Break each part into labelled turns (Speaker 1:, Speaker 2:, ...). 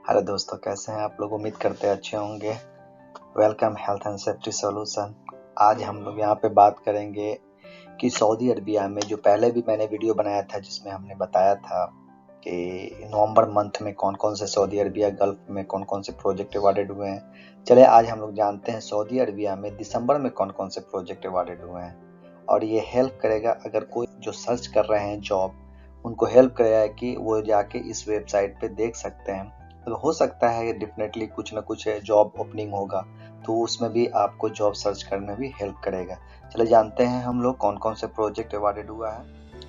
Speaker 1: Hello दोस्तों, कैसे हैं आप लोग? उम्मीद करते हैं अच्छे होंगे। Welcome health and safety solution. आज हम लोग यहाँ पे बात करेंगे कि सऊदी अरबिया में जो पहले भी मैंने वीडियो बनाया था जिसमें हमने बताया था कि नवंबर मंथ में कौन कौन से सऊदी अरबिया गल्फ में कौन कौन से प्रोजेक्ट अवार्डेड हुए हैं। चले आज हम लोग जानते हैं सऊदी अरबिया में दिसंबर में कौन कौन से प्रोजेक्ट अवार्डेड हुए हैं। और ये हेल्प करेगा अगर कोई जो सर्च कर रहे हैं जॉब, उनको हेल्प करेगा कि वो जाके इस वेबसाइट पे देख सकते हैं। तो हो सकता है डेफिनेटली कुछ ना कुछ जॉब ओपनिंग होगा, तो उसमें भी आपको जॉब सर्च करने में भी हेल्प करेगा। चले जानते हैं हम लोग कौन कौन से प्रोजेक्ट अवार्डेड हुआ है।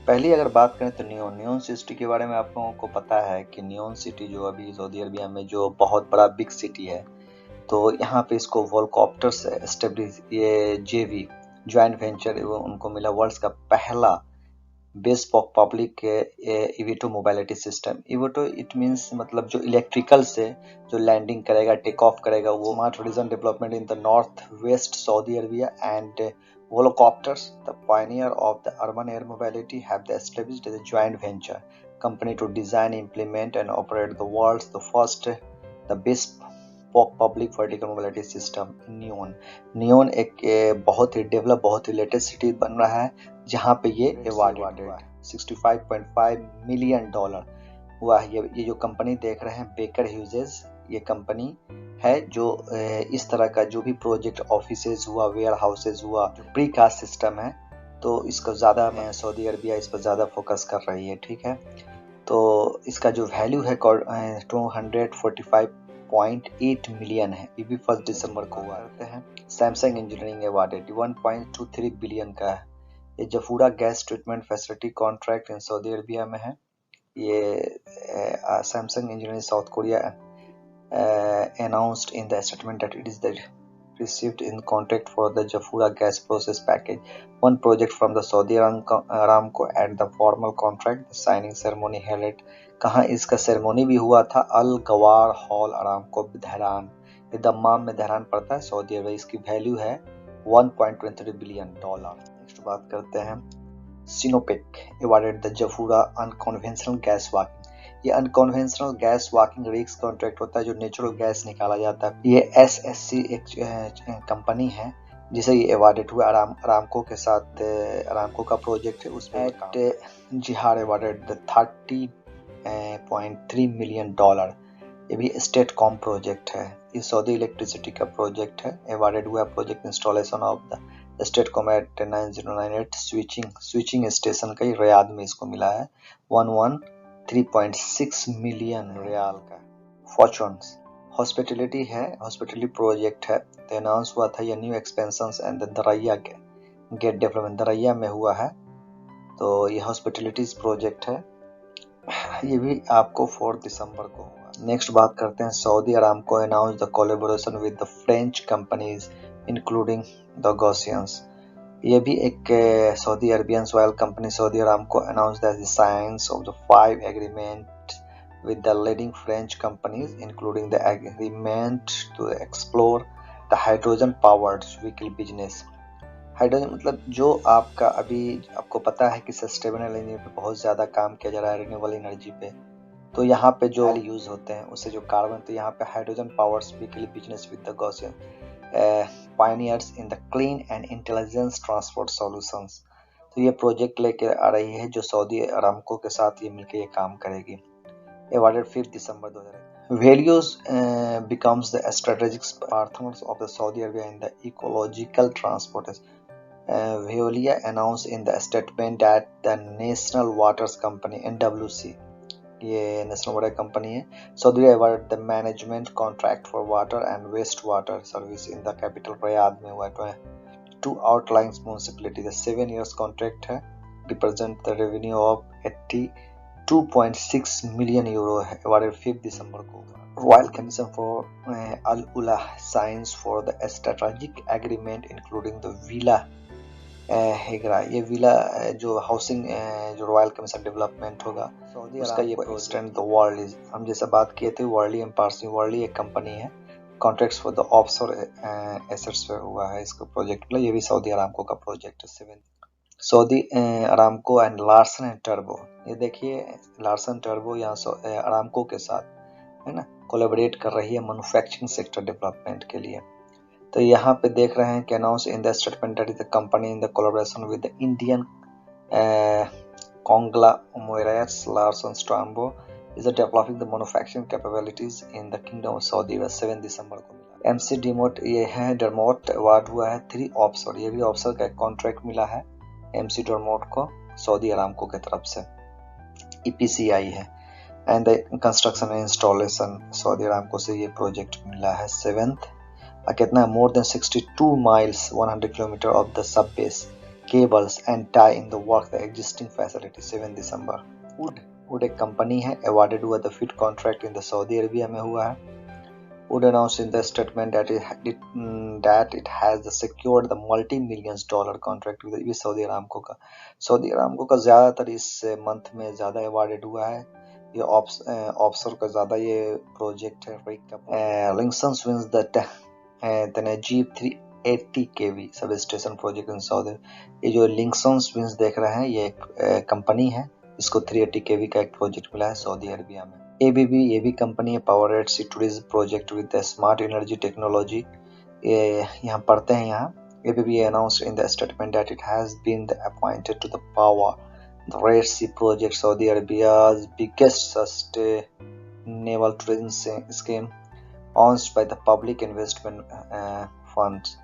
Speaker 1: पहली अगर बात करें तो नियोन सिटी के बारे में आप लोगों को पता है कि नियोन सिटी जो अभी सऊदी अरबिया में जो बहुत बड़ा बिग सिटी है, तो यहाँ पे इसको वोल्कॉप्टर से एस्टेब्लिश ये जेवी ज्वाइंट वेंचर उनको मिला वर्ल्ड का पहला बेस पब्लिक इवेटो मोबिलिटी सिस्टम। इवेटो इट मींस मतलब जो इलेक्ट्रिकल से जो लैंडिंग करेगा, टेक ऑफ करेगा, वो smart reason development in the north west Saudi Arabia and Volocopters, the pioneer of the urban air mobility, have established a joint venture company to design, implement, and operate the world's the best public vertical mobility system neon. Neon एक बहुत ही develop, बहुत ही latest city बन रहा है जहाँ पे ये awarded 65.5 million dollar हुआ है। ये जो कंपनी देख रहे हैं बेकर ह्यूजेस, ये कंपनी है जो इस तरह का जो भी प्रोजेक्ट ऑफिसेज हुआ, वेयर हाउसेज हुआ, प्री कास्ट सिस्टम है, तो इसको ज़्यादा सऊदी अरबिया इस पर ज़्यादा फोकस कर रही है। ठीक है, तो इसका जो वैल्यू है 245.8 मिलियन है। ये भी 1 दिसंबर को हुआ करते हैं। सैमसंग इंजीनियरिंग अवार्डेड 1.23 बिलियन का है। ये Jafurah gas treatment facility contract in Saudi Arabia में है। ये Samsung engineering South Korea announced in the statement that it is the received in contract for the Jafurah gas process package, one project from the Saudi Aramco at the formal contract. The signing ceremony held at कहाँ इसका ceremony भी हुआ था? अल गवार hall Aramco धहरान, ये Dammam में धहरान पड़ता है सऊदी अरबिया। इसकी वैल्यू है 1.23 बिलियन डॉलर। नेक्स्ट बात करते हैं Sinopec awarded the Jafurah unconventional gas walking. ये unconventional gas walking rigs contract होता है जो नेचुरल गैस निकाला जाता है। ये एसएससी एक कंपनी है जिसे ये अवार्डेड हुआ अरामको के साथ। अरामको का प्रोजेक्ट है उसमें जिहार अवार्डेड 30.3 मिलियन डॉलर। ये भी स्टेट कॉम प्रोजेक्ट है, ये सऊदी इलेक्ट्रिसिटी का प्रोजेक्ट है। अवार्डेड हुआ project installation of the statcom at 9098 switching station का, रियाद में इसको मिला है 113.6 मिलियन रियाल का। फॉर्चून्स हॉस्पिटलिटी है, हॉस्पिटलिटी प्रोजेक्ट है। तो अनाउंस हुआ था ये new expansions and Diriyah gate development Diriyah में हुआ है, तो ये हॉस्पिटलिटीज प्रोजेक्ट है। ये भी आपको 4 दिसंबर को हुआ। नेक्स्ट बात करते हैं Saudi Aramco announce the collaboration with the French companies including the गॉसियंस। ये भी एक Saudi Arabian oil company Saudi Aramco announced the science of the 5 agreement with the leading French companies, including the agreement to explore the hydrogen powered vehicle business। Hydrogen मतलब जो आपका अभी आपको पता है कि सस्टेनेबल एनर्जी पे बहुत ज़्यादा काम किया जा रहा है, रिन्यूएबल एनर्जी पे, तो यहाँ पे जो यूज़ होते हैं उससे जो कार्बन, तो यहाँ पे hydrogen powers vehicle business with the Gaussian pioneers in the clean and intelligence transport solutions. तो ये प्रोजेक्ट लेके आ रही है जो सऊदी अरामको के साथ ये मिलकर ये काम करेगी। Awarded 5 December 2000। Values becomes the strategic partners of the Saudi Arabia in the ecological transport. Veolia announced in the statement that the National Waters Company (NWC), ये नेशनल वाटर कंपनी है, Saudi award the management contract for water and waste water service in the capital Riyadh में हुआ है। 2 outlines municipality the 7 years contract है, represent the revenue of 82.6 million euro है। Awarded 5 दिसंबर को। Royal Commission for Al Ula science for the strategic agreement including the villa Hegra. ये villa जो housing जो रॉयल कमीशन डेवलपमेंट होगा उसका ये एक्सटेंड द वर्ल्ड। हम जैसा बात किए थे वर्ल्डी एम्पावर्स, वर्ल्डी एक कंपनी है, contracts for the offshore assets पे हुआ है इसका प्रोजेक्ट। ये भी सऊदी अरामको का प्रोजेक्ट है। 7 Saudi Aramco and Larsen and turbo. ये देखिए लार्सन टर्बो यहाँ अरामको के साथ है ना, कोलैबोरेट कर रही है मैन्युफैक्चरिंग सेक्टर डेवलपमेंट के लिए। तो यहाँ पे देख रहे हैं कि announce in the statement that is the company in the collaboration with the Indian conglomerates Larsen Strombo is developing the manufacturing capabilities in the Kingdom of Saudi Arabia। 7 दिसंबर को मिला। MC Dermot ये है डरमोट अवार्ड हुआ है 3 ऑफसर, ये भी ऑफसर का एक कॉन्ट्रैक्ट मिला है MC डरमोट को सऊदी अरामको की तरफ से। EPCI है and the construction and installation Saudi Aramco से ये प्रोजेक्ट मिला है। 7th कितना more than 62 miles 100 kilometre of the sub base cables and tie in the work the existing facility। 7 December. Would एक कंपनी है, awarded हुआ the FIT contract in the Saudi Arabia में हुआ है। Wood announced in the statement that it has secured the multi-millions dollar contract with ये Saudi Aramco का ज़्यादातर इस मंथ में ज़्यादा awarded हुआ है। ये ऑफसर का ज़्यादा ये प्रोजेक्ट है। Linxons wins the Tenajib 380 kV sub station project in Saudi. ये जो लिंक्सन्स विंस देख रहे हैं ये एक कंपनी है, इसको 380 kV का एक प्रोजेक्ट मिला है सऊदी अरेबिया में। ABB ये भी कंपनी है, power at sea tourism project with smart energy technology. ये यहाँ पढ़ते हैं यहाँ ABB announced in the statement that it has been appointed to the power the Red Sea project, Saudi Arabia's biggest sustainable tourism scheme launched by the public investment funds.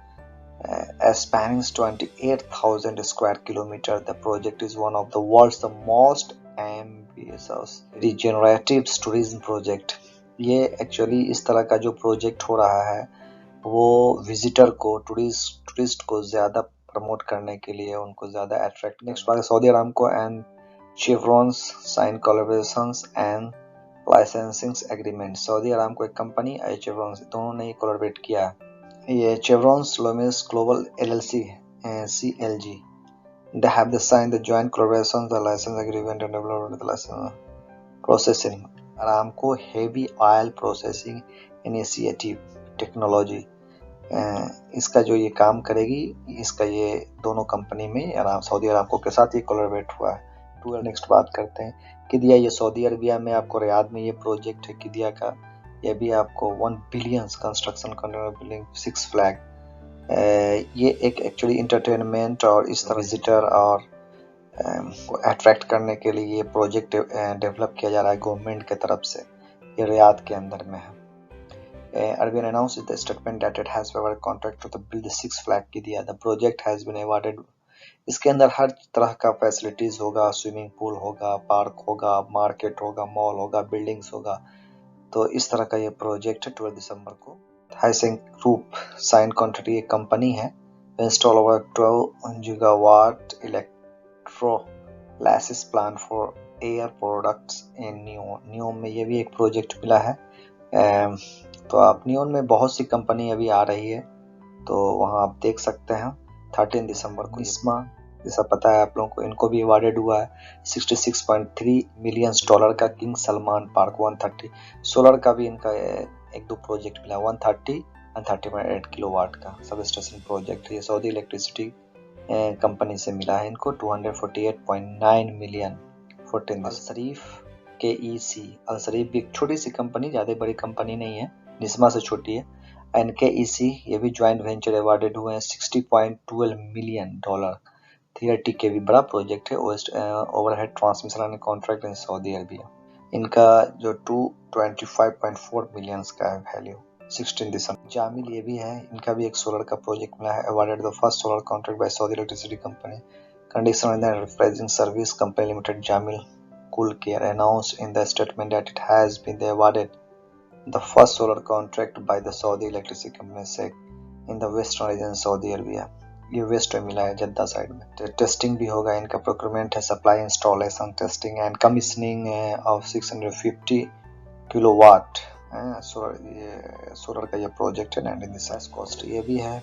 Speaker 1: Spanning 28,000 square kilometers, the project is one of the world's most ambitious regenerative tourism project। ये actually इस तरह का जो project हो रहा है वो visitor को टूरिस्ट को ज़्यादा प्रमोट करने के लिए, उनको ज़्यादा अट्रैक्ट। नेक्स्ट बात है Saudi Aramco and Chevrons sign collaborations and licensing agreement. Saudi Aramco एक कंपनी और शेवरॉन्स दोनों ने कोलैबोरेट किया है। ये Chevron's Lomis Global LLC CLG they have signed the joint collaboration the license agreement and developed the license processing Aramco heavy oil processing initiative technology इसका जो ये काम करेगी, इसका ये दोनों कंपनी में सऊदी अरामको के साथ ये कोलैबोरेट हुआ है। टूर नेक्स्ट बात करते हैं किदिया। ये सऊदी अरबिया में आपको रियाद में ये प्रोजेक्ट है किदिया का। ये भी आपको 1 बिलियन कंस्ट्रक्शन बिल्डिंग 6 फ्लैग। ये एक एक्चुअली इंटरटेनमेंट और इस तरह विजिटर और को अट्रैक्ट करने के लिए ये प्रोजेक्ट डेवलप किया जा रहा है गवर्नमेंट के तरफ से। ये रियाद के अंदर में है। Arabian announced the statement that it has awarded contract to build the 6 flag किदिया। The project has been awarded। इसके अंदर हर तरह का फैसिलिटीज होगा, स्विमिंग पूल होगा, पार्क होगा, मार्केट होगा, मॉल होगा, बिल्डिंग्स होगा। तो इस तरह का ये प्रोजेक्ट है। 12 दिसंबर को हाइसेंक ग्रुप साइन कॉन्ट्रैक्ट ये कंपनी है install over 12 gigawatt electrolysis plant for air products in NEOM में ये भी एक प्रोजेक्ट मिला है। तो आप नियोन में बहुत सी कंपनी अभी आ रही है, तो वहाँ आप देख सकते हैं। 13 दिसंबर को इसमा जैसा पता है आप लोगों को, इनको भी अवार्डेड हुआ है 66.3 मिलियन डॉलर का किंग सलमान पार्क 130। सोलर का भी इनका एक दो प्रोजेक्ट मिला 130 और 30.8 किलोवाट का सब स्टेशन प्रोजेक्ट। ये सऊदी इलेक्ट्रिसिटी कंपनी से मिला है इनको 248.9 मिलियन। 14 अल शरीफ KEC अल शरीफ भी एक छोटी सी कंपनी, ज़्यादा बड़ी कंपनी नहीं है, निस्मा से छोटी है। NKEC ये भी ज्वाइंट वेंचर अवार्डेड हुए हैं 60.12 मिलियन डॉलर। 380 kV बड़ा प्रोजेक्ट है overhead transmission and contract in Saudi Arabia. इनका जो 225.4 मिलियन का है वैल्यू। 16 दिसंबर जामिल ये भी है, इनका भी एक सोलर का प्रोजेक्ट मिला है awarded the first solar contract by Saudi electricity company condition and refrigerating service company limited Jamil cool care announced in the statement that it has been awarded the first solar contract by the Saudi electricity company SEC in the western region Saudi Arabia। ये waste में मिला है Jeddah side में। Testing भी होगा, इनका procurement है, supply installation testing and commissioning of 650 kilowatt solar का ये प्रोजेक्ट है। 19 कॉस्ट ये भी है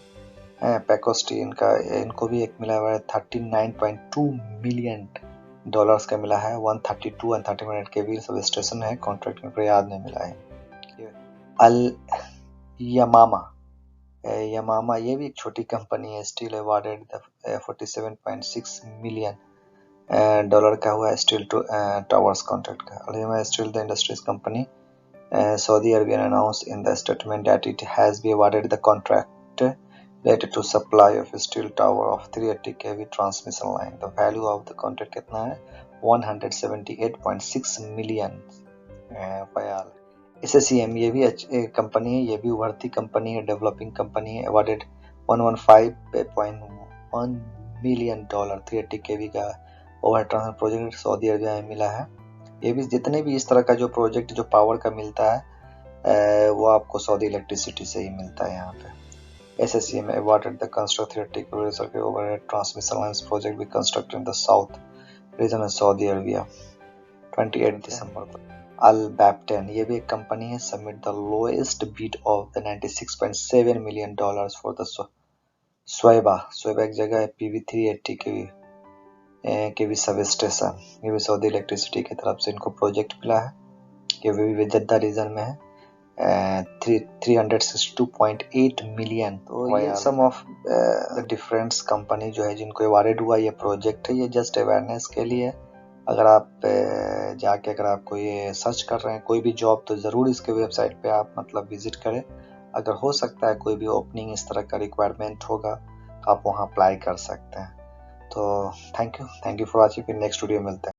Speaker 1: पैकोस्टी इनको भी एक मिला हुआ है 39.2 मिलियन डॉलर्स का मिला है। 132 एंड 30 kV सब स्टेशन है, कॉन्ट्रैक्ट में रियाद में मिला है। अल यमामा ये भी एक छोटी कंपनी है, स्टील अवार्डेड 47.6 मिलियन डॉलर का हुआ है स्टील टावर्स कॉन्ट्रैक्ट का। Al steel the industries company Saudi Arabia announced in the statement that it has been awarded the contract related to supply of a steel tower of 380 kV transmission line. The value of the contract कितना है 178.6 million riyal. SSEM ये भी company है, ये भी उभरती company है, developing company है। अवार्डेड 115.1 मिलियन डॉलर 380 kV का over transfer project Saudi Arabia में मिला है। ये भी जितने भी इस तरह का जो प्रोजेक्ट जो पावर का मिलता है वो आपको सऊदी इलेक्ट्रिसिटी से ही मिलता है। यहाँ पे SSEM awarded the construct 380 kV overhead transmission lines project be constructed in the south region of Saudi Arabia 28 दिसंबर को। Al Bapten ये भी एक कंपनी है, submit the lowest bid of the 96.7 million dollars for the स्वैबा एक जगह है PV 380 केवी sub station. ये भी सऊदी इलेक्ट्रिसिटी की तरफ से इनको प्रोजेक्ट मिला है। ये भी जद्दा रीजन में है 362.8 मिलियन। तो ये सम ऑफ द डिफरेंट कंपनी जो है जिनको अवार्डेड हुआ ये प्रोजेक्ट है। ये जस्ट अवेयरनेस के लिए, अगर आप जाके अगर आपको ये सर्च कर रहे हैं कोई भी जॉब तो ज़रूर इसके वेबसाइट पे आप मतलब विजिट करें। अगर हो सकता है कोई भी ओपनिंग इस तरह का रिक्वायरमेंट होगा तो आप वहाँ अप्लाई कर सकते हैं। तो थैंक यू फॉर वॉचिंग। फिर नेक्स्ट वीडियो मिलते हैं।